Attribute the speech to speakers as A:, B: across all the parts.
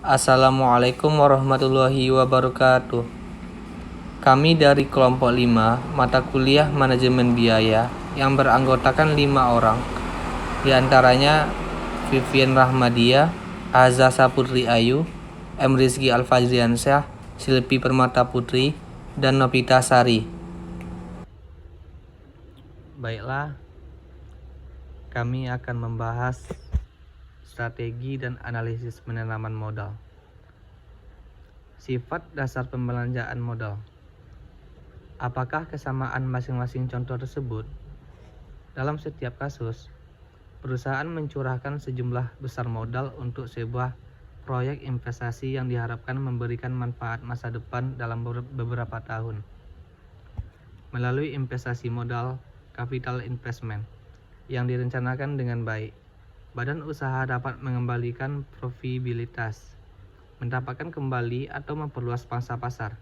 A: Assalamualaikum warahmatullahi wabarakatuh. Kami dari kelompok 5 mata kuliah manajemen biaya yang beranggotakan 5 orang. Di antaranya Vivian Rahmadia, Azza Saputri Ayu, M. Rizky Alfazriansyah, Silpi Permata Putri, dan Novita Sari. Baiklah, kami akan membahas strategi dan analisis penanaman modal. Sifat dasar pembelanjaan modal. Apakah kesamaan masing-masing contoh tersebut? Dalam setiap kasus, perusahaan mencurahkan sejumlah besar modal untuk sebuah proyek investasi yang diharapkan memberikan manfaat masa depan dalam beberapa tahun. Melalui investasi modal, capital investment, yang direncanakan dengan baik, badan usaha dapat mengembalikan profitabilitas, mendapatkan kembali atau memperluas pangsa pasar,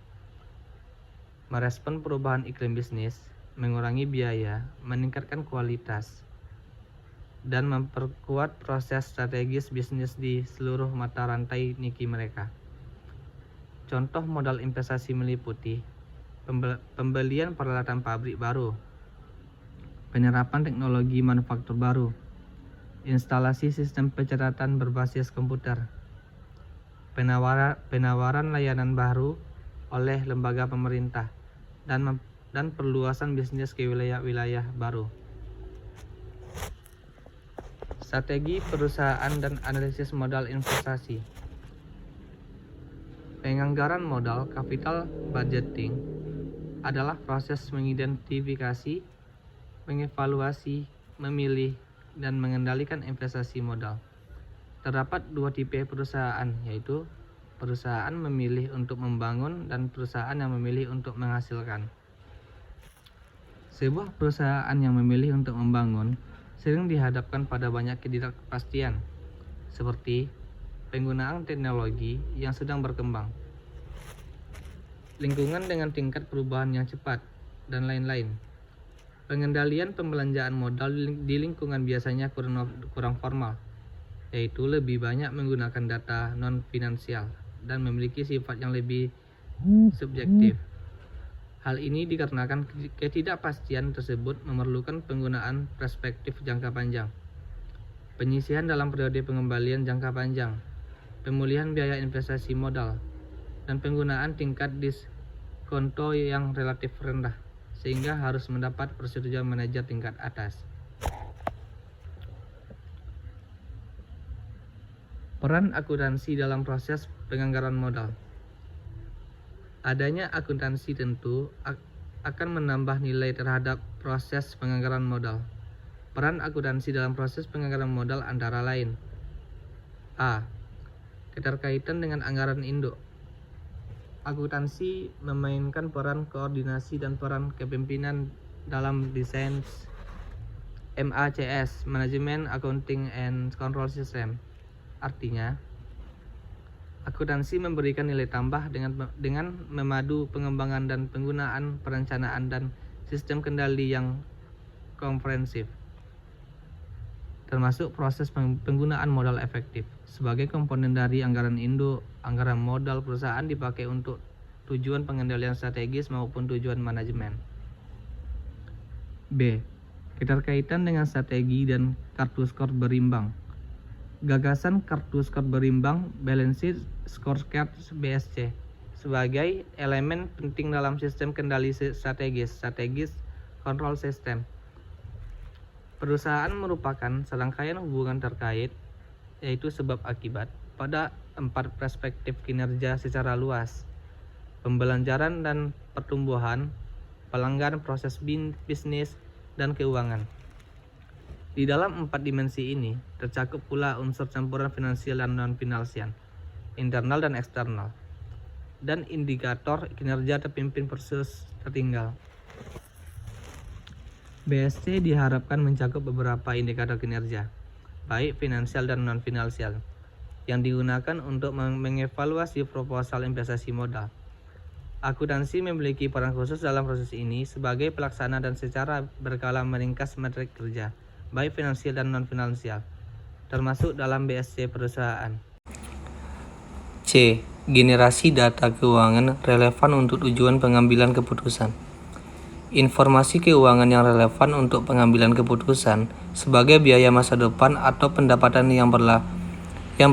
A: merespon perubahan iklim bisnis, mengurangi biaya, meningkatkan kualitas, dan memperkuat proses strategis bisnis di seluruh mata rantai niki mereka. Contoh modal investasi meliputi pembelian peralatan pabrik baru, penyerapan teknologi manufaktur baru, instalasi sistem pencatatan berbasis komputer, penawaran layanan baru oleh lembaga pemerintah, dan perluasan bisnis ke wilayah-wilayah baru. Strategi perusahaan dan analisis modal investasi. Penganggaran modal capital budgeting adalah proses mengidentifikasi, mengevaluasi, memilih, dan mengendalikan investasi modal. Terdapat dua tipe perusahaan, yaitu perusahaan memilih untuk membangun dan perusahaan yang memilih untuk menghasilkan. Sebuah perusahaan yang memilih untuk membangun sering dihadapkan pada banyak ketidakpastian, seperti penggunaan teknologi yang sedang berkembang, lingkungan dengan tingkat perubahan yang cepat, dan lain-lain. Pengendalian pembelanjaan modal di lingkungan biasanya kurang formal, yaitu lebih banyak menggunakan data non-finansial dan memiliki sifat yang lebih subjektif. Hal ini dikarenakan ketidakpastian tersebut memerlukan penggunaan perspektif jangka panjang, penyisihan dalam periode pengembalian jangka panjang, pemulihan biaya investasi modal, dan penggunaan tingkat diskonto yang relatif rendah, sehingga harus mendapat persetujuan manajer tingkat atas. Peran akuntansi dalam proses penganggaran modal. Adanya akuntansi tentu akan menambah nilai terhadap proses penganggaran modal. Peran akuntansi dalam proses penganggaran modal antara lain: A. Keterkaitan dengan anggaran induk. Akuntansi memainkan peran koordinasi dan peran kepemimpinan dalam desain MACS, Management Accounting and Control System. Artinya, akuntansi memberikan nilai tambah dengan memadu pengembangan dan penggunaan perencanaan dan sistem kendali yang komprehensif, termasuk proses penggunaan modal efektif. Sebagai komponen dari anggaran induk, anggaran modal perusahaan dipakai untuk tujuan pengendalian strategis maupun tujuan manajemen. B. Keterkaitan dengan strategi dan kartu skor berimbang. Gagasan kartu skor berimbang balance sheet scorecard BSC sebagai elemen penting dalam sistem kendali strategis control system. Perusahaan merupakan serangkaian hubungan terkait, yaitu sebab akibat, pada 4 perspektif kinerja secara luas: pembelanjaran dan pertumbuhan, pelanggan proses bisnis, dan keuangan. Di dalam 4 dimensi ini tercakup pula unsur campuran finansial dan non-finansial, internal dan eksternal, dan indikator kinerja terpimpin versus tertinggal. BSC diharapkan mencakup beberapa indikator kinerja, baik finansial dan non-finansial, yang digunakan untuk mengevaluasi proposal investasi modal. Akuntansi memiliki peran khusus dalam proses ini sebagai pelaksana dan secara berkala meringkas metrik kerja, baik finansial dan non-finansial, termasuk dalam BSC perusahaan. C. Generasi data keuangan relevan untuk tujuan pengambilan keputusan. Informasi keuangan yang relevan untuk pengambilan keputusan sebagai biaya masa depan atau pendapatan yang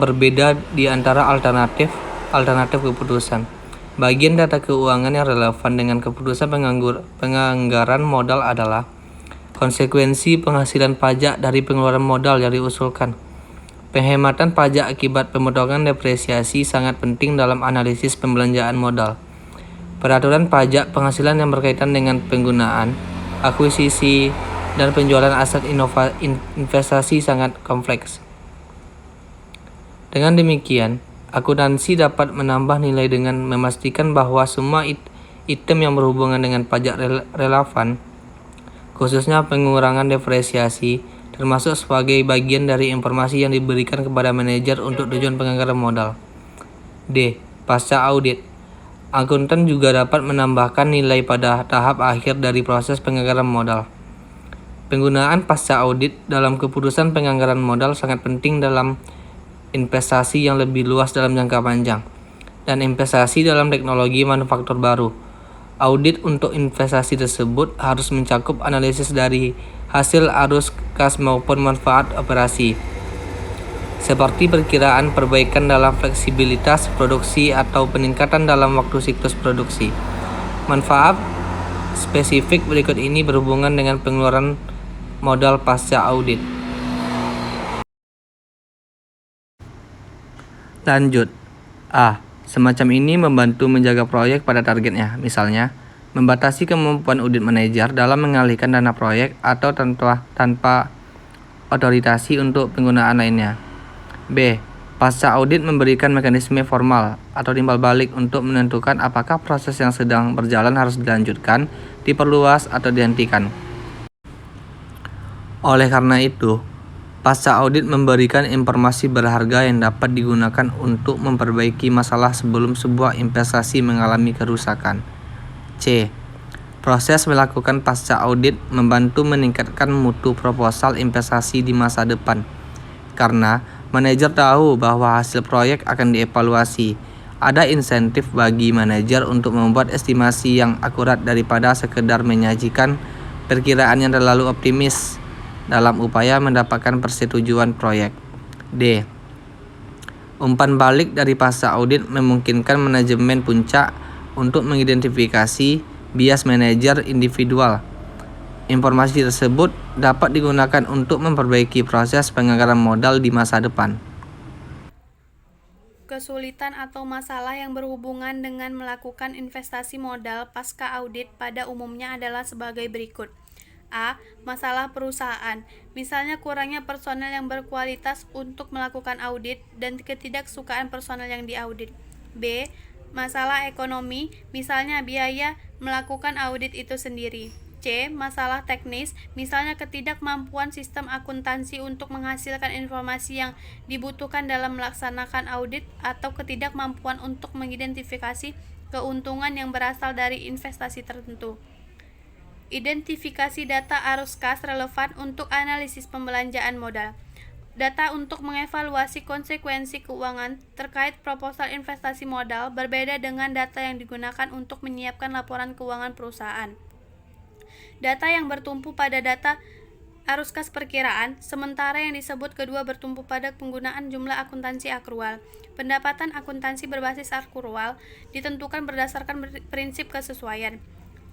A: berbeda di antara alternatif keputusan. Bagian data keuangan yang relevan dengan keputusan penganggaran modal adalah konsekuensi penghasilan pajak dari pengeluaran modal yang diusulkan. Penghematan pajak akibat pemotongan depresiasi sangat penting dalam analisis pembelanjaan modal. Peraturan pajak penghasilan yang berkaitan dengan penggunaan, akuisisi, dan penjualan aset investasi sangat kompleks. Dengan demikian, akuntansi dapat menambah nilai dengan memastikan bahwa semua item yang berhubungan dengan pajak relevan, khususnya pengurangan depresiasi, termasuk sebagai bagian dari informasi yang diberikan kepada manajer untuk tujuan penganggaran modal. D. Pasca audit. Akuntan juga dapat menambahkan nilai pada tahap akhir dari proses penganggaran modal. Penggunaan pasca audit dalam keputusan penganggaran modal sangat penting dalam investasi yang lebih luas dalam jangka panjang dan investasi dalam teknologi manufaktur baru. Audit untuk investasi tersebut harus mencakup analisis dari hasil arus kas maupun manfaat operasi, seperti perkiraan perbaikan dalam fleksibilitas produksi atau peningkatan dalam waktu siklus produksi. Manfaat spesifik berikut ini berhubungan dengan pengeluaran modal pasca audit. Lanjut. A. Semacam ini membantu menjaga proyek pada targetnya, misalnya membatasi kemampuan audit manajer dalam mengalihkan dana proyek atau tanpa otorisasi untuk penggunaan lainnya. B. Pasca audit memberikan mekanisme formal atau timbal balik untuk menentukan apakah proses yang sedang berjalan harus dilanjutkan, diperluas, atau dihentikan. Oleh karena itu, pasca audit memberikan informasi berharga yang dapat digunakan untuk memperbaiki masalah sebelum sebuah investasi mengalami kerusakan. C. Proses melakukan pasca audit membantu meningkatkan mutu proposal investasi di masa depan, karena manajer tahu bahwa hasil proyek akan dievaluasi. Ada insentif bagi manajer untuk membuat estimasi yang akurat daripada sekedar menyajikan perkiraan yang terlalu optimis dalam upaya mendapatkan persetujuan proyek. D. Umpan balik dari pasca audit memungkinkan manajemen puncak untuk mengidentifikasi bias manajer individual. Informasi tersebut dapat digunakan untuk memperbaiki proses penganggaran modal di masa depan.
B: Kesulitan atau masalah yang berhubungan dengan melakukan investasi modal pasca audit pada umumnya adalah sebagai berikut. A. Masalah perusahaan, misalnya kurangnya personel yang berkualitas untuk melakukan audit dan ketidaksukaan personel yang diaudit. B. Masalah ekonomi, misalnya biaya melakukan audit itu sendiri. C. Masalah teknis, misalnya ketidakmampuan sistem akuntansi untuk menghasilkan informasi yang dibutuhkan dalam melaksanakan audit atau ketidakmampuan untuk mengidentifikasi keuntungan yang berasal dari investasi tertentu. Identifikasi data arus kas relevan untuk analisis pembelanjaan modal. Data untuk mengevaluasi konsekuensi keuangan terkait proposal investasi modal berbeda dengan data yang digunakan untuk menyiapkan laporan keuangan perusahaan. Data yang bertumpu pada data arus kas perkiraan, sementara yang disebut kedua bertumpu pada penggunaan jumlah akuntansi akrual. Pendapatan akuntansi berbasis akrual ditentukan berdasarkan prinsip kesesuaian.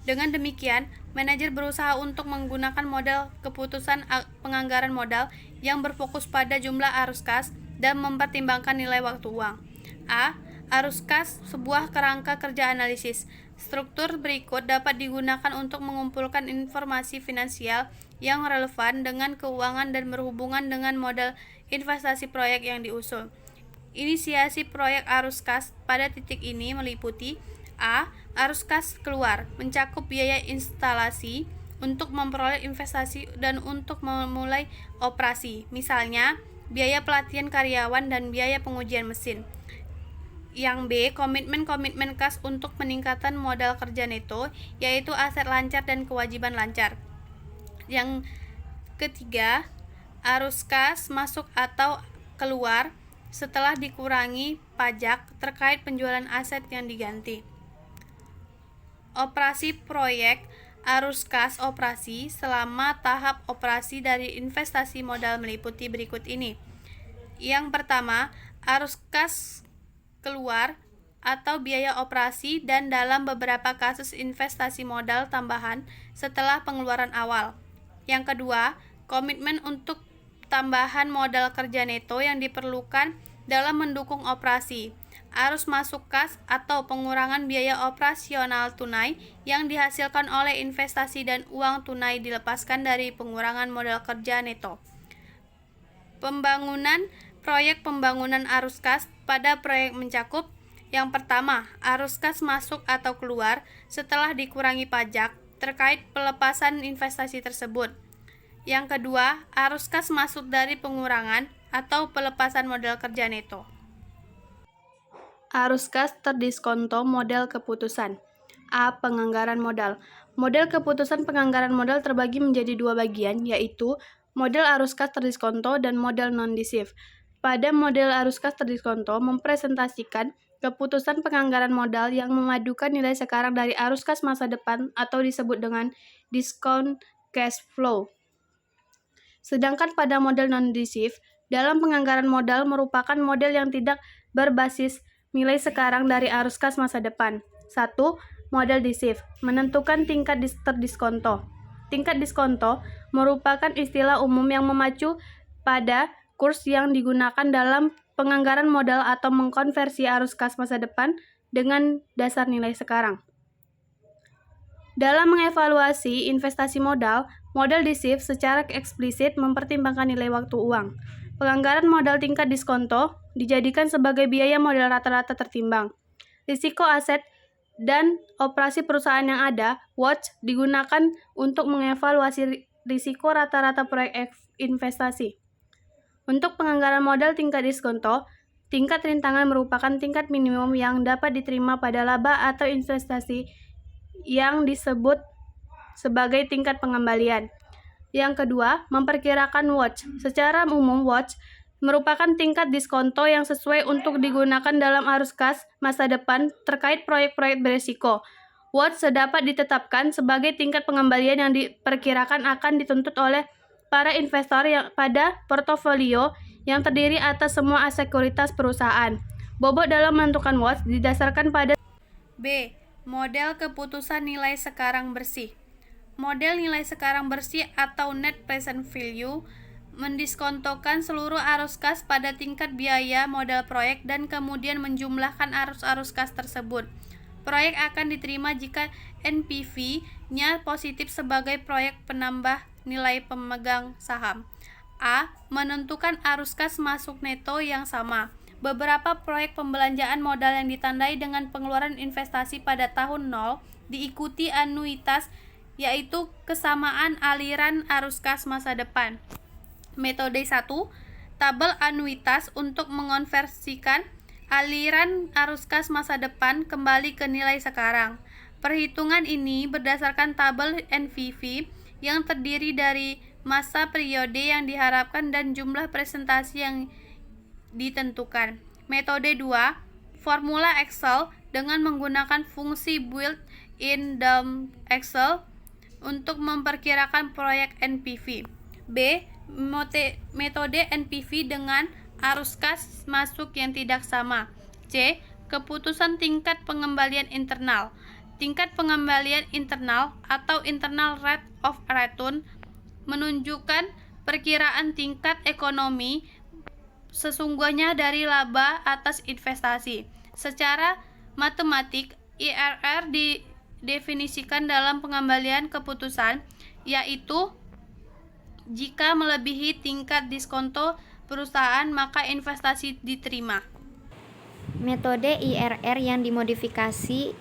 B: Dengan demikian, manajer berusaha untuk menggunakan model keputusan penganggaran modal yang berfokus pada jumlah arus kas dan mempertimbangkan nilai waktu uang. A. Arus kas sebuah kerangka kerja analisis. Struktur berikut dapat digunakan untuk mengumpulkan informasi finansial yang relevan dengan keuangan dan berhubungan dengan model investasi proyek yang diusul. Inisiasi proyek arus kas pada titik ini meliputi A. Arus kas keluar, mencakup biaya instalasi untuk memperoleh investasi dan untuk memulai operasi, misalnya biaya pelatihan karyawan dan biaya pengujian mesin. Yang B. Komitmen kas untuk peningkatan modal kerja neto, yaitu aset lancar dan kewajiban lancar. Yang ketiga, arus kas masuk atau keluar setelah dikurangi pajak terkait penjualan aset yang diganti. Operasi proyek arus kas operasi selama tahap operasi dari investasi modal meliputi berikut ini. Yang pertama, arus kas keluar atau biaya operasi dan dalam beberapa kasus investasi modal tambahan setelah pengeluaran awal. Yang kedua, komitmen untuk tambahan modal kerja neto yang diperlukan dalam mendukung operasi, arus masuk kas atau pengurangan biaya operasional tunai yang dihasilkan oleh investasi dan uang tunai dilepaskan dari pengurangan modal kerja neto. Proyek pembangunan arus kas pada proyek mencakup yang pertama, arus kas masuk atau keluar setelah dikurangi pajak terkait pelepasan investasi tersebut. Yang kedua, arus kas masuk dari pengurangan atau pelepasan modal kerja neto. Arus kas terdiskonto model keputusan. A. Penganggaran modal. Model keputusan penganggaran modal terbagi menjadi dua bagian, yaitu model arus kas terdiskonto dan model non-disif. Pada model arus kas terdiskonto mempresentasikan keputusan penganggaran modal yang memadukan nilai sekarang dari arus kas masa depan atau disebut dengan discount cash flow. Sedangkan pada model non-disif, dalam penganggaran modal merupakan model yang tidak berbasis nilai sekarang dari arus kas masa depan. 1. Model disif, menentukan tingkat terdiskonto. Tingkat diskonto merupakan istilah umum yang memacu pada kurs yang digunakan dalam penganggaran modal atau mengkonversi arus kas masa depan dengan dasar nilai sekarang. Dalam mengevaluasi investasi modal, model disif secara eksplisit mempertimbangkan nilai waktu uang. Penganggaran modal tingkat diskonto dijadikan sebagai biaya modal rata-rata tertimbang. Risiko aset dan operasi perusahaan yang ada, WACC, digunakan untuk mengevaluasi risiko rata-rata proyek investasi. Untuk penganggaran modal tingkat diskonto, tingkat rintangan merupakan tingkat minimum yang dapat diterima pada laba atau investasi yang disebut sebagai tingkat pengembalian. Yang kedua, memperkirakan WACC. Secara umum, WACC merupakan tingkat diskonto yang sesuai untuk digunakan dalam arus kas masa depan terkait proyek-proyek berisiko. WACC dapat ditetapkan sebagai tingkat pengembalian yang diperkirakan akan dituntut oleh para investor yang pada portofolio yang terdiri atas semua aset sekuritas perusahaan. Bobot dalam menentukan WACC didasarkan pada B. Model keputusan nilai sekarang bersih. Model nilai sekarang bersih atau net present value mendiskontokan seluruh arus kas pada tingkat biaya modal proyek dan kemudian menjumlahkan arus-arus kas tersebut. Proyek akan diterima jika NPV-nya positif sebagai proyek penambah nilai pemegang saham. A. Menentukan arus kas masuk neto yang sama. Beberapa proyek pembelanjaan modal yang ditandai dengan pengeluaran investasi pada tahun 0 diikuti anuitas, yaitu kesamaan aliran arus kas masa depan. Metode 1. Tabel anuitas untuk mengonversikan aliran arus kas masa depan kembali ke nilai sekarang. Perhitungan ini berdasarkan tabel NPV yang terdiri dari masa periode yang diharapkan dan jumlah presentasi yang ditentukan. Metode 2. Formula Excel dengan menggunakan fungsi built-in dalam Excel untuk memperkirakan proyek NPV. B. Metode NPV dengan arus kas masuk yang tidak sama. C. Keputusan tingkat pengembalian internal. Tingkat pengembalian internal atau internal rate of return menunjukkan perkiraan tingkat ekonomi sesungguhnya dari laba atas investasi. Secara matematik, IRR didefinisikan dalam pengembalian keputusan, yaitu jika melebihi tingkat diskonto perusahaan maka investasi diterima.
C: Metode IRR yang dimodifikasi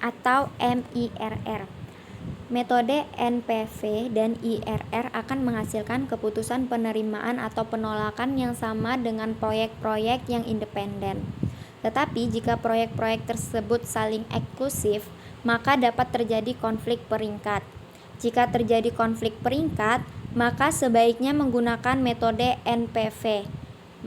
C: atau MIRR. Metode NPV dan IRR akan menghasilkan keputusan penerimaan atau penolakan yang sama dengan proyek-proyek yang independen. Tetapi jika proyek-proyek tersebut saling eksklusif, maka dapat terjadi konflik peringkat. Jika terjadi konflik peringkat, maka sebaiknya menggunakan metode NPV.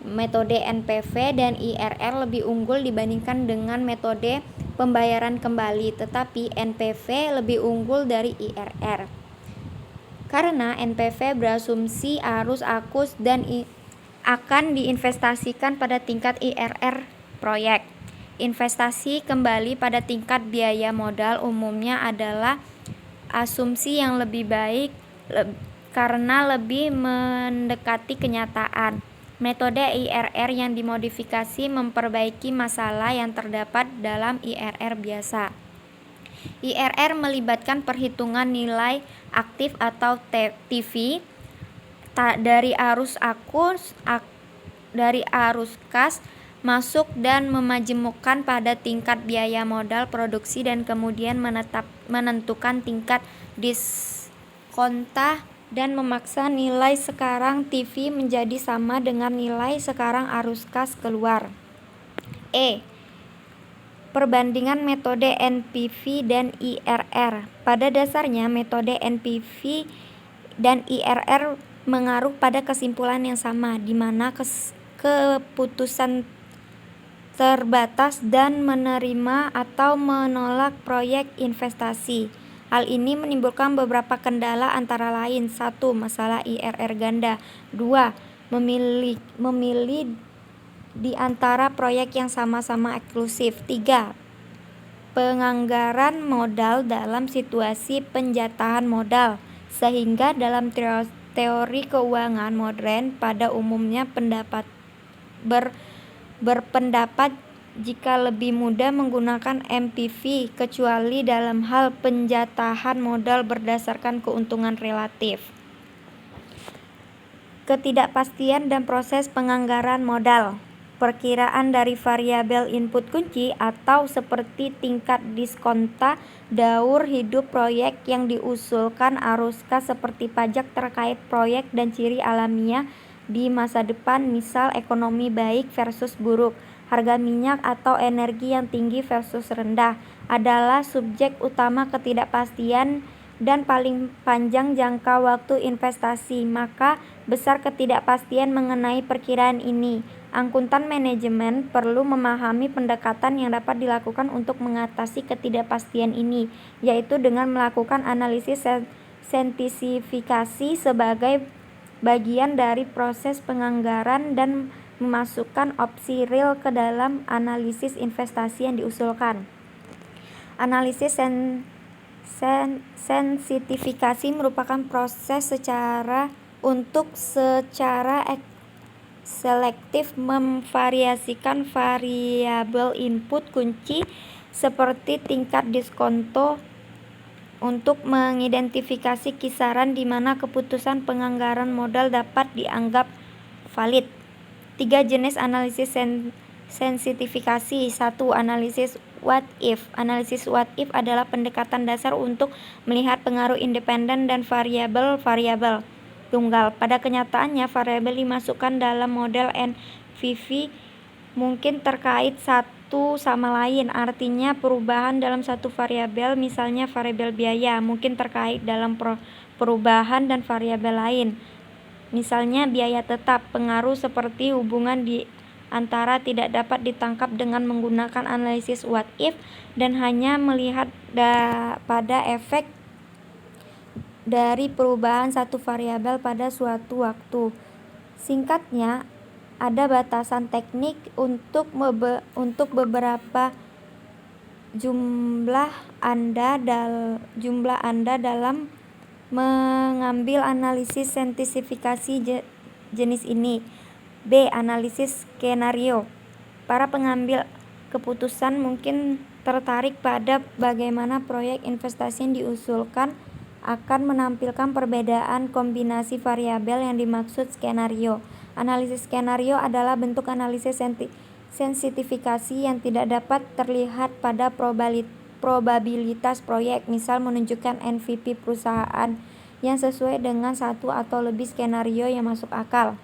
C: Metode NPV dan IRR lebih unggul dibandingkan dengan metode pembayaran kembali, tetapi NPV lebih unggul dari IRR. Karena NPV berasumsi arus akus dan akan diinvestasikan pada tingkat IRR proyek. Investasi kembali pada tingkat biaya modal umumnya adalah asumsi yang lebih baik karena lebih mendekati kenyataan. Metode IRR yang dimodifikasi memperbaiki masalah yang terdapat dalam IRR biasa. IRR melibatkan perhitungan nilai aktif atau TV dari arus kas masuk dan memajemukkan pada tingkat biaya modal produksi dan kemudian menentukan tingkat diskonta dan memaksa nilai sekarang TV menjadi sama dengan nilai sekarang arus kas keluar. Perbandingan metode NPV dan IRR. Pada dasarnya metode NPV dan IRR mengaruh pada kesimpulan yang sama, di mana keputusan terbatas dan menerima atau menolak proyek investasi. Hal ini menimbulkan beberapa kendala antara lain: 1. Masalah IRR ganda. 2. Memilih di antara proyek yang sama-sama eksklusif. 3. Penganggaran modal dalam situasi penjatahan modal. Sehingga dalam teori keuangan modern pada umumnya berpendapat jika lebih mudah menggunakan NPV kecuali dalam hal penjatahan modal berdasarkan keuntungan relatif. Ketidakpastian dan proses penganggaran modal. Perkiraan dari variabel input kunci atau seperti tingkat diskonta, daur hidup proyek yang diusulkan, arus kas seperti pajak terkait proyek dan ciri alamiah di masa depan, misal ekonomi baik versus buruk, harga minyak atau energi yang tinggi versus rendah, adalah subjek utama ketidakpastian dan paling panjang jangka waktu investasi. Maka besar ketidakpastian mengenai perkiraan ini. Akuntan manajemen perlu memahami pendekatan yang dapat dilakukan untuk mengatasi ketidakpastian ini, yaitu dengan melakukan analisis sensitifikasi sebagai bagian dari proses penganggaran dan memasukkan opsi real ke dalam analisis investasi yang diusulkan. Analisis sensitifikasi merupakan proses untuk secara selektif memvariasikan variabel input kunci seperti tingkat diskonto untuk mengidentifikasi kisaran di mana keputusan penganggaran modal dapat dianggap valid. 3 jenis analisis sensitifikasi. 1. Analisis what if. Analisis what if adalah pendekatan dasar untuk melihat pengaruh independen dan variabel tunggal. Pada kenyataannya, variabel dimasukkan dalam model NPV mungkin terkait satu sama lain. Artinya perubahan dalam satu variabel, misalnya variabel biaya, mungkin terkait dalam perubahan dan variabel lain. Misalnya biaya tetap. Pengaruh seperti hubungan di antara tidak dapat ditangkap dengan menggunakan analisis what if dan hanya melihat pada efek dari perubahan satu variabel pada suatu waktu. Singkatnya, ada batasan teknik untuk beberapa jumlah Anda dalam mengambil analisis sensitifikasi jenis ini. B. Analisis skenario. Para pengambil keputusan mungkin tertarik pada bagaimana proyek investasi yang diusulkan akan menampilkan perbedaan kombinasi variabel yang dimaksud skenario. Analisis skenario adalah bentuk analisis sensitifikasi yang tidak dapat terlihat pada probabilitas proyek, misal menunjukkan NPV perusahaan yang sesuai dengan satu atau lebih skenario yang masuk akal.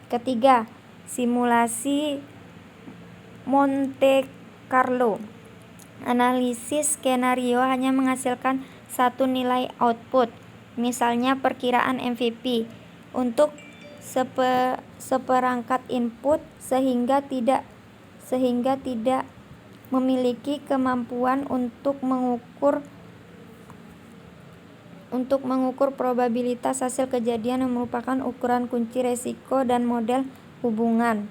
C: Ketiga, simulasi Monte Carlo. Analisis skenario hanya menghasilkan satu nilai output, misalnya perkiraan NPV. Untuk seperangkat input sehingga tidak memiliki kemampuan untuk mengukur probabilitas hasil kejadian yang merupakan ukuran kunci resiko dan model hubungan.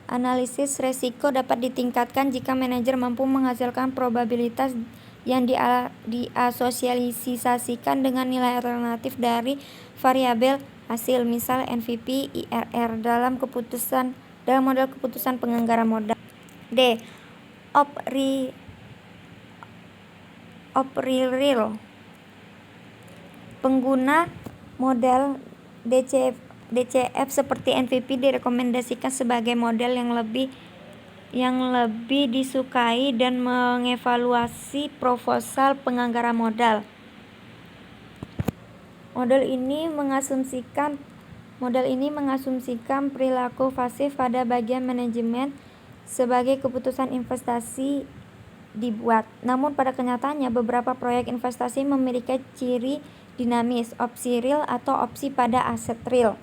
C: Analisis resiko dapat ditingkatkan jika manajer mampu menghasilkan probabilitas yang diasosiasikan dengan nilai alternatif dari variabel hasil, misal NVP, IRR dalam model keputusan penyelenggara modal. D. Operational. Pengguna model DCF seperti NVP direkomendasikan sebagai model yang lebih disukai dan mengevaluasi proposal penyelenggara modal. Model ini mengasumsikan perilaku pasif pada bagian manajemen sebagai keputusan investasi dibuat. Namun pada kenyataannya beberapa proyek investasi memiliki ciri dinamis, opsi real atau opsi pada aset real.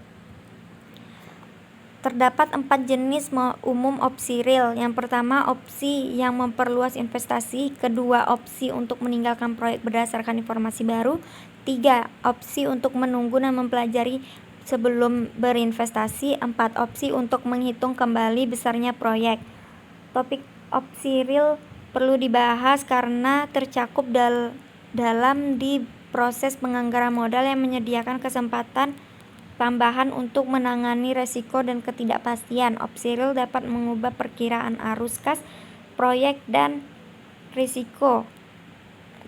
C: Terdapat 4 jenis umum opsi real. Yang pertama, opsi yang memperluas investasi. Kedua, opsi untuk meninggalkan proyek berdasarkan informasi baru. 3, opsi untuk menunggu dan mempelajari sebelum berinvestasi. 4, opsi untuk menghitung kembali besarnya proyek. Topik opsi real perlu dibahas karena tercakup dalam di proses penganggaran modal yang menyediakan kesempatan tambahan untuk menangani resiko dan ketidakpastian. Opsi real dapat mengubah perkiraan arus kas, proyek, dan risiko.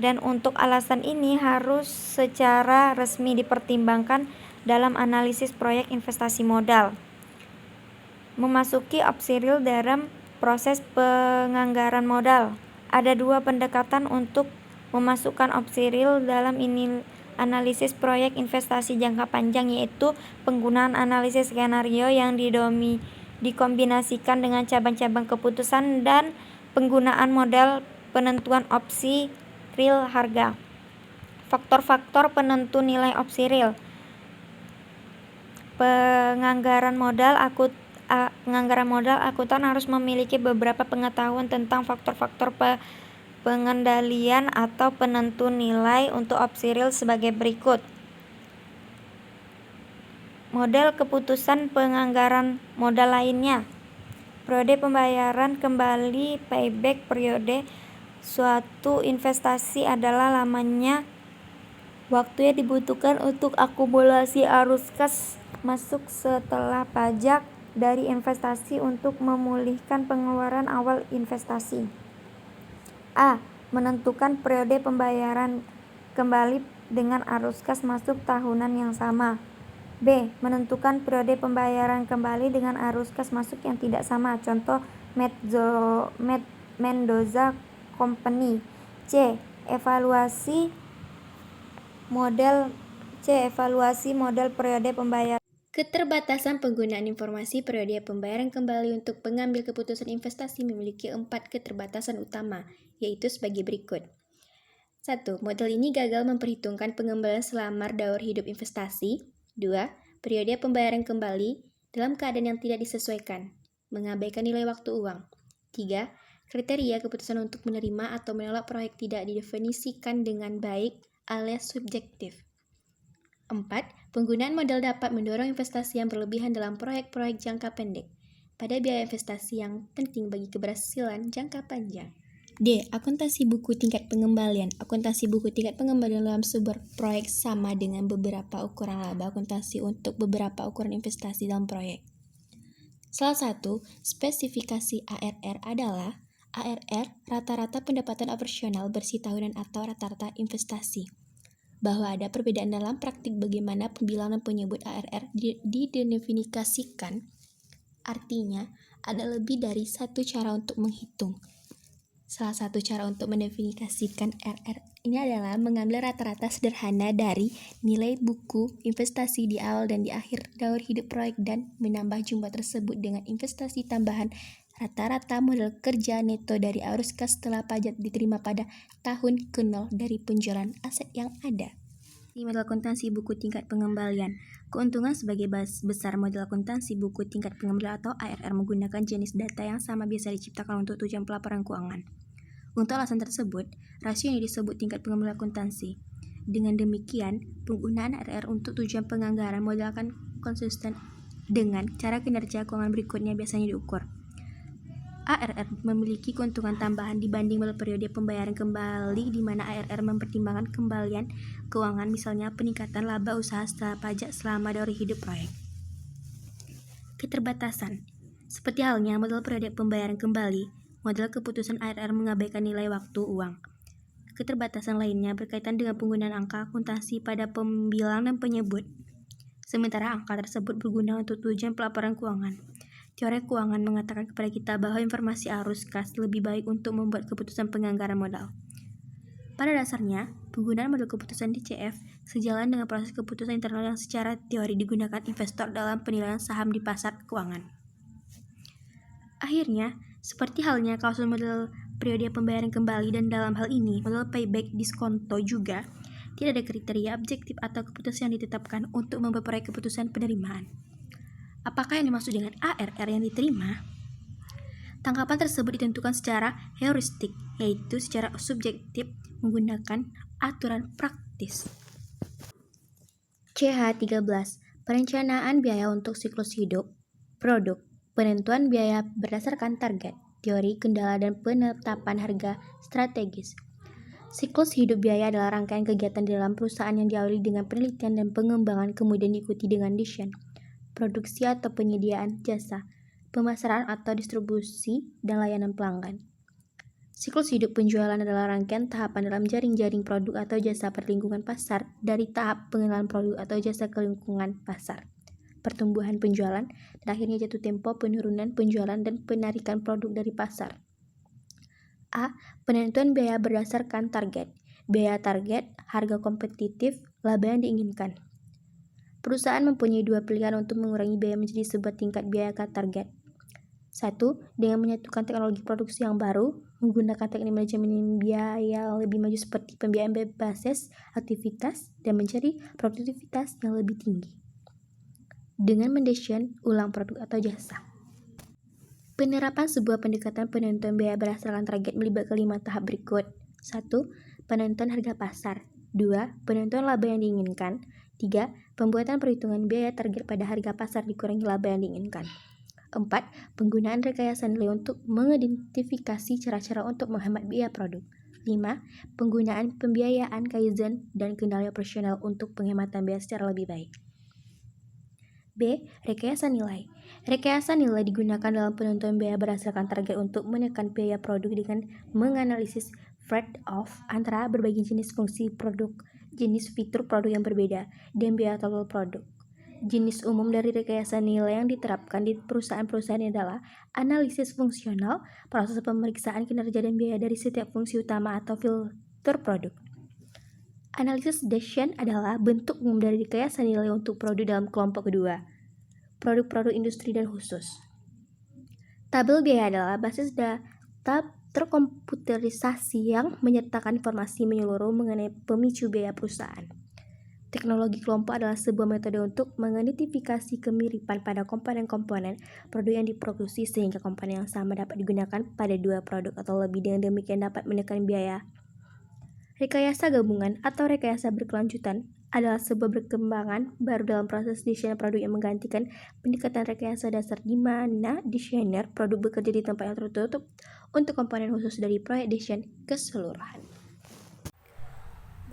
C: Dan untuk alasan ini harus secara resmi dipertimbangkan dalam analisis proyek investasi modal. Memasuki opsi real dalam proses penganggaran modal. Ada 2 pendekatan untuk memasukkan opsi real dalam analisis proyek investasi jangka panjang, yaitu penggunaan analisis skenario yang dikombinasikan dengan cabang-cabang keputusan dan penggunaan model penentuan opsi real harga. Faktor-faktor penentu nilai opsi real. Penganggaran modal akuntan harus memiliki beberapa pengetahuan tentang faktor-faktor pengendalian atau penentu nilai untuk opsi real sebagai berikut. Model keputusan penganggaran modal lainnya. Periode pembayaran kembali payback. Periode suatu investasi adalah lamanya waktu yang dibutuhkan untuk akumulasi arus kas masuk setelah pajak dari investasi untuk memulihkan pengeluaran awal investasi. A. Menentukan periode pembayaran kembali dengan arus kas masuk tahunan yang sama. B. Menentukan periode pembayaran kembali dengan arus kas masuk yang tidak sama. Contoh Mendoza Company. C. Evaluasi model periode pembayaran.
D: Keterbatasan penggunaan informasi periode pembayaran kembali untuk pengambil keputusan investasi memiliki 4 keterbatasan utama, yaitu sebagai berikut. 1. Model ini gagal memperhitungkan pengembalian selama daur hidup investasi. 2. Periode pembayaran kembali dalam keadaan yang tidak disesuaikan, mengabaikan nilai waktu uang. 3. Kriteria keputusan untuk menerima atau menolak proyek tidak didefinisikan dengan baik alias subjektif. 4. Penggunaan modal dapat mendorong investasi yang berlebihan dalam proyek-proyek jangka pendek, pada biaya investasi yang penting bagi keberhasilan jangka panjang. D. Akuntansi buku tingkat pengembalian. Akuntansi buku tingkat pengembalian dalam sebuah proyek sama dengan beberapa ukuran laba akuntansi untuk beberapa ukuran investasi dalam proyek. Salah satu spesifikasi ARR adalah ARR, rata-rata pendapatan operasional bersih tahunan atau rata-rata investasi. Bahwa ada perbedaan dalam praktik bagaimana pembilangan penyebut ARR didefinisikan, artinya ada lebih dari satu cara untuk menghitung. Salah satu cara untuk mendefinisikan ARR ini adalah mengambil rata-rata sederhana dari nilai buku investasi di awal dan di akhir daur hidup proyek dan menambah jumlah tersebut dengan investasi tambahan rata-rata modal kerja neto dari arus kas setelah pajak diterima pada tahun ke-0 dari penjualan aset yang ada. Model akuntansi buku tingkat pengembalian. Keuntungan sebagai besar model akuntansi buku tingkat pengembalian atau ARR menggunakan jenis data yang sama biasa diciptakan untuk tujuan pelaporan keuangan. Untuk alasan tersebut, rasio ini disebut tingkat pengembalian akuntansi. Dengan demikian, penggunaan ARR untuk tujuan penganggaran modal akan konsisten dengan cara kinerja keuangan berikutnya biasanya diukur. ARR memiliki keuntungan tambahan dibanding model periode pembayaran kembali di mana ARR mempertimbangkan kembalian keuangan, misalnya peningkatan laba usaha setelah pajak selama teori hidup proyek. Keterbatasan. Seperti halnya model periode pembayaran kembali, model keputusan ARR mengabaikan nilai waktu uang. Keterbatasan lainnya berkaitan dengan penggunaan angka akuntansi pada pembilang dan penyebut. Sementara angka tersebut berguna untuk tujuan pelaporan keuangan. Teori keuangan mengatakan kepada kita bahwa informasi arus kas lebih baik untuk membuat keputusan penganggaran modal. Pada dasarnya, penggunaan model keputusan DCF sejalan dengan proses keputusan internal yang secara teori digunakan investor dalam penilaian saham di pasar keuangan. Akhirnya, seperti halnya klausul model periode pembayaran kembali dan dalam hal ini model payback diskonto juga, tidak ada kriteria objektif atau keputusan yang ditetapkan untuk membuat proyek keputusan penerimaan. Apakah yang dimaksud dengan ARR yang diterima? Tangkapan tersebut ditentukan secara heuristik, yaitu secara subjektif menggunakan aturan praktis. CH13. Perencanaan biaya untuk siklus hidup produk. Penentuan biaya berdasarkan target, teori, kendala, dan penetapan harga strategis. Siklus hidup biaya adalah rangkaian kegiatan di dalam perusahaan yang diawali dengan penelitian dan pengembangan kemudian diikuti dengan desain, produksi atau penyediaan jasa, pemasaran atau distribusi, dan layanan pelanggan. Siklus hidup penjualan adalah rangkaian tahapan dalam jaring-jaring produk atau jasa perlingkungan pasar dari tahap pengenalan produk atau jasa ke lingkungan pasar, pertumbuhan penjualan, dan akhirnya jatuh tempo penurunan penjualan dan penarikan produk dari pasar. A. Penentuan biaya berdasarkan target. Biaya target, harga kompetitif, laba yang diinginkan. Perusahaan mempunyai dua pilihan untuk mengurangi biaya menjadi sebuah tingkat biaya target. 1. Dengan menyatukan teknologi produksi yang baru, menggunakan teknik manajemen biaya yang lebih maju seperti pembiayaan berbasis aktivitas dan mencari produktivitas yang lebih tinggi. Dengan mendesain ulang produk atau jasa. Penerapan sebuah pendekatan penentuan biaya berdasarkan target melibatkan 5 tahap berikut. 1. Penentuan harga pasar. 2. Penentuan laba yang diinginkan. 3. Pembuatan perhitungan biaya target pada harga pasar dikurangi laba yang diinginkan. 4. Penggunaan rekayasa nilai untuk mengidentifikasi cara-cara untuk menghemat biaya produk. 5. Penggunaan pembiayaan Kaizen dan kendali operasional untuk penghematan biaya secara lebih baik. B. Rekayasa nilai. Rekayasa nilai digunakan dalam penentuan biaya berdasarkan target untuk menekan biaya produk dengan menganalisis trade-off antara berbagai jenis fungsi produk, jenis fitur produk yang berbeda, dan biaya total produk. Jenis umum dari rekayasa nilai yang diterapkan di perusahaan-perusahaan adalah analisis fungsional, proses pemeriksaan kinerja dan biaya dari setiap fungsi utama atau filter produk. Analisis desain adalah bentuk umum dari rekayasa nilai untuk produk dalam kelompok kedua, produk-produk industri dan khusus. Tabel biaya adalah basis data terkomputerisasi yang menyertakan informasi menyeluruh mengenai pemicu biaya perusahaan. Teknologi kelompok adalah sebuah metode untuk mengidentifikasi kemiripan pada komponen-komponen produk yang diproduksi sehingga komponen yang sama dapat digunakan pada dua produk atau lebih, dengan demikian dapat menekan biaya. Rekayasa gabungan atau rekayasa berkelanjutan adalah sebuah perkembangan baru dalam proses desain produk yang menggantikan pendekatan rekayasa dasar di mana desainer produk bekerja di tempat yang tertutup untuk komponen khusus dari proyek desain keseluruhan.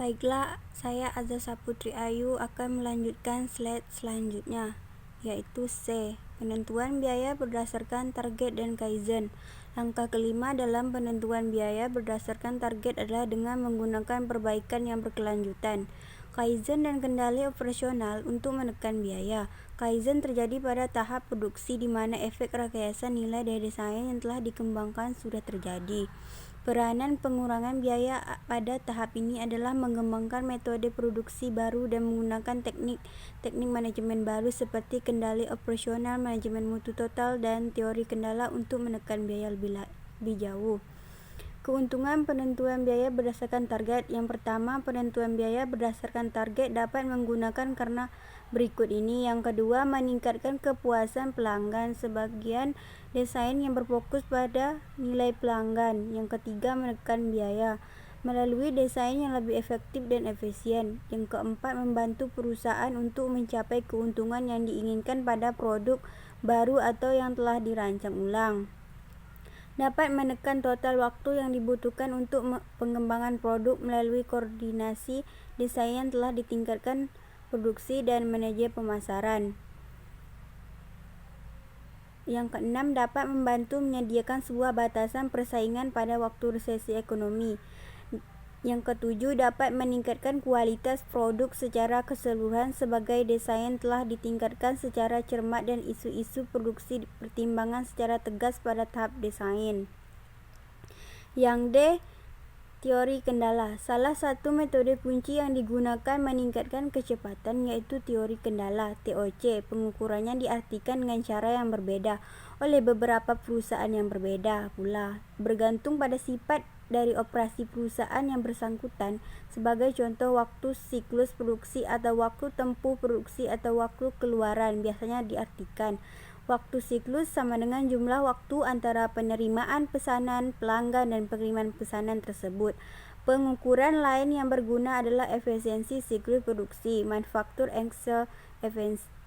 B: Baiklah, saya Azza Saputri Ayu akan melanjutkan slide selanjutnya, yaitu C. Penentuan biaya berdasarkan target dan Kaizen. Langkah kelima dalam penentuan biaya berdasarkan target adalah dengan menggunakan perbaikan yang berkelanjutan, Kaizen dan kendali operasional untuk menekan biaya. Kaizen terjadi pada tahap produksi di mana efek rekayasa nilai dari desain yang telah dikembangkan sudah terjadi. Peranan pengurangan biaya pada tahap ini adalah mengembangkan metode produksi baru dan menggunakan teknik manajemen baru seperti kendali operasional, manajemen mutu total, dan teori kendala untuk menekan biaya lebih jauh.
E: Keuntungan penentuan biaya berdasarkan target. Yang pertama, penentuan biaya berdasarkan target dapat menggunakan karena berikut ini. Yang kedua, meningkatkan kepuasan pelanggan. Sebagian desain yang berfokus pada nilai pelanggan. Yang ketiga, menekan biaya melalui desain yang lebih efektif dan efisien. Yang keempat, membantu perusahaan untuk mencapai keuntungan yang diinginkan pada produk baru atau yang telah dirancang ulang. Dapat menekan total waktu yang dibutuhkan untuk pengembangan produk melalui koordinasi desain yang telah ditingkatkan produksi dan manajer pemasaran. Yang keenam, dapat membantu menyediakan sebuah batasan persaingan pada waktu resesi ekonomi. Yang ketujuh, dapat meningkatkan kualitas produk secara keseluruhan sebagai desain telah ditingkatkan secara cermat dan isu-isu produksi dipertimbangkan secara tegas pada tahap desain. Yang D. Teori kendala. Salah satu metode kunci yang digunakan meningkatkan kecepatan yaitu teori kendala (TOC). Pengukurannya diartikan dengan cara yang berbeda oleh beberapa perusahaan yang berbeda pula, bergantung pada sifat dari operasi perusahaan yang bersangkutan. Sebagai contoh, waktu siklus produksi atau waktu tempuh produksi atau waktu keluaran biasanya diartikan waktu siklus sama dengan jumlah waktu antara penerimaan pesanan pelanggan dan pengiriman pesanan tersebut. Pengukuran lain yang berguna adalah efisiensi siklus produksi, manufacture excel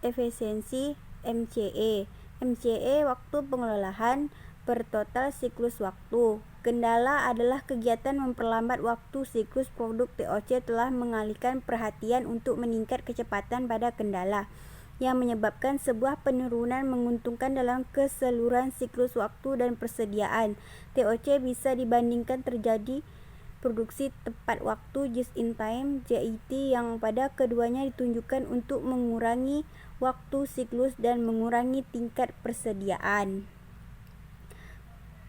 E: efisiensi (MCE). MCE waktu pengelolaan per total siklus waktu. Kendala adalah kegiatan memperlambat waktu siklus produk. TOC telah mengalihkan perhatian untuk meningkat kecepatan pada kendala yang menyebabkan sebuah penurunan menguntungkan dalam keseluruhan siklus waktu dan persediaan. TOC bisa dibandingkan terjadi produksi tepat waktu just in time (JIT) yang pada keduanya ditunjukkan untuk mengurangi waktu siklus dan mengurangi tingkat persediaan.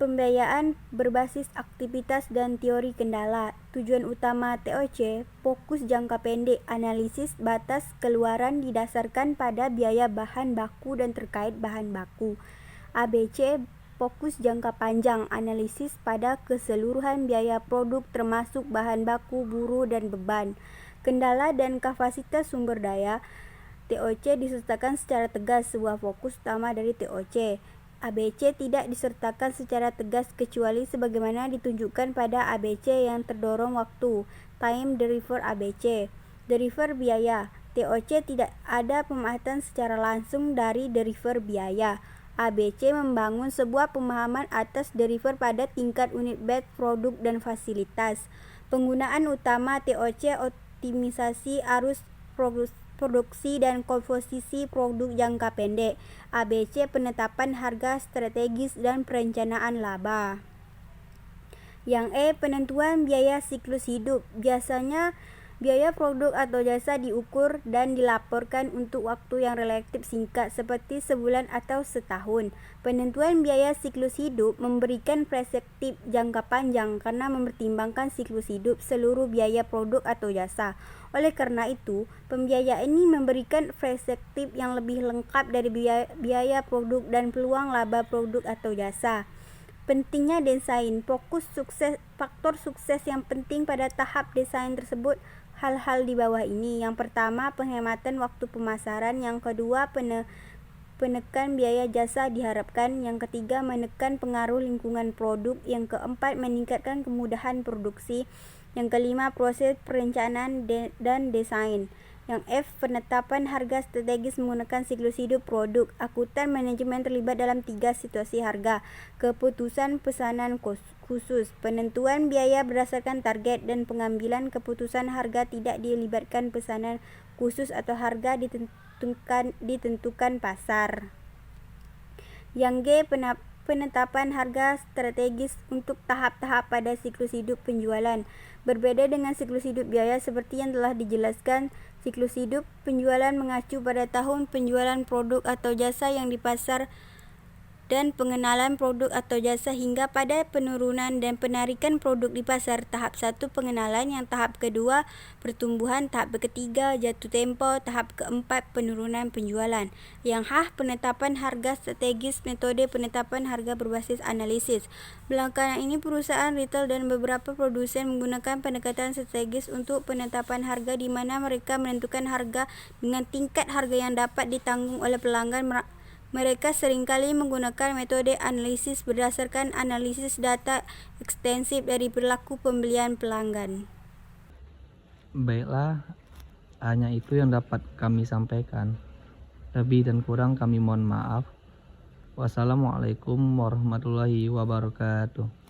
E: Pembiayaan berbasis aktivitas dan teori kendala. Tujuan utama TOC, fokus jangka pendek, analisis batas keluaran didasarkan pada biaya bahan baku dan terkait bahan baku. ABC, fokus jangka panjang, analisis pada keseluruhan biaya produk termasuk bahan baku, buruh, dan beban. Kendala dan kapasitas sumber daya. TOC disertakan secara tegas, sebuah fokus utama dari TOC. ABC tidak disertakan secara tegas kecuali sebagaimana ditunjukkan pada ABC yang terdorong waktu, time deriver ABC. Deriver biaya. TOC tidak ada pemahaman secara langsung dari deriver biaya. ABC membangun sebuah pemahaman atas deriver pada tingkat unit batch, produk, dan fasilitas. Penggunaan utama TOC, optimisasi arus produksi dan komposisi produk jangka pendek. ABC, penetapan harga strategis dan perencanaan laba. Yang E, penentuan biaya siklus hidup. Biasanya biaya produk atau jasa diukur dan dilaporkan untuk waktu yang relatif singkat seperti sebulan atau setahun. Penentuan biaya siklus hidup memberikan perspektif jangka panjang karena mempertimbangkan siklus hidup seluruh biaya produk atau jasa. Oleh karena itu, pembiayaan ini memberikan perspektif yang lebih lengkap dari biaya produk dan peluang laba produk atau jasa. Pentingnya desain. Faktor sukses yang penting pada tahap desain tersebut hal-hal di bawah ini. Yang pertama, penghematan waktu pemasaran. Yang kedua, penekan biaya jasa diharapkan. Yang ketiga, menekan pengaruh lingkungan produk. Yang keempat, meningkatkan kemudahan produksi. Yang kelima, proses perencanaan dan desain. Yang F, penetapan harga strategis menggunakan siklus hidup produk. Akuntan manajemen terlibat dalam 3 situasi harga. Keputusan pesanan khusus, penentuan biaya berdasarkan target, dan pengambilan keputusan harga tidak dilibatkan pesanan khusus atau harga ditentukan pasar. Yang G, penetapan harga strategis untuk tahap-tahap pada siklus hidup penjualan. Berbeda dengan siklus hidup biaya seperti yang telah dijelaskan, siklus hidup penjualan mengacu pada tahun penjualan produk atau jasa yang di pasar dan pengenalan produk atau jasa hingga pada penurunan dan penarikan produk di pasar. Tahap 1 pengenalan, yang tahap kedua pertumbuhan, tahap ketiga jatuh tempo, tahap keempat penurunan penjualan. Yang penetapan harga strategis, metode penetapan harga berbasis analisis. Belakangan ini perusahaan retail dan beberapa produsen menggunakan pendekatan strategis untuk penetapan harga di mana mereka menentukan harga dengan tingkat harga yang dapat ditanggung oleh pelanggan. Mereka seringkali menggunakan metode analisis berdasarkan analisis data ekstensif dari perilaku pembelian pelanggan.
A: Baiklah, hanya itu yang dapat kami sampaikan. Lebih dan kurang kami mohon maaf. Wassalamualaikum warahmatullahi wabarakatuh.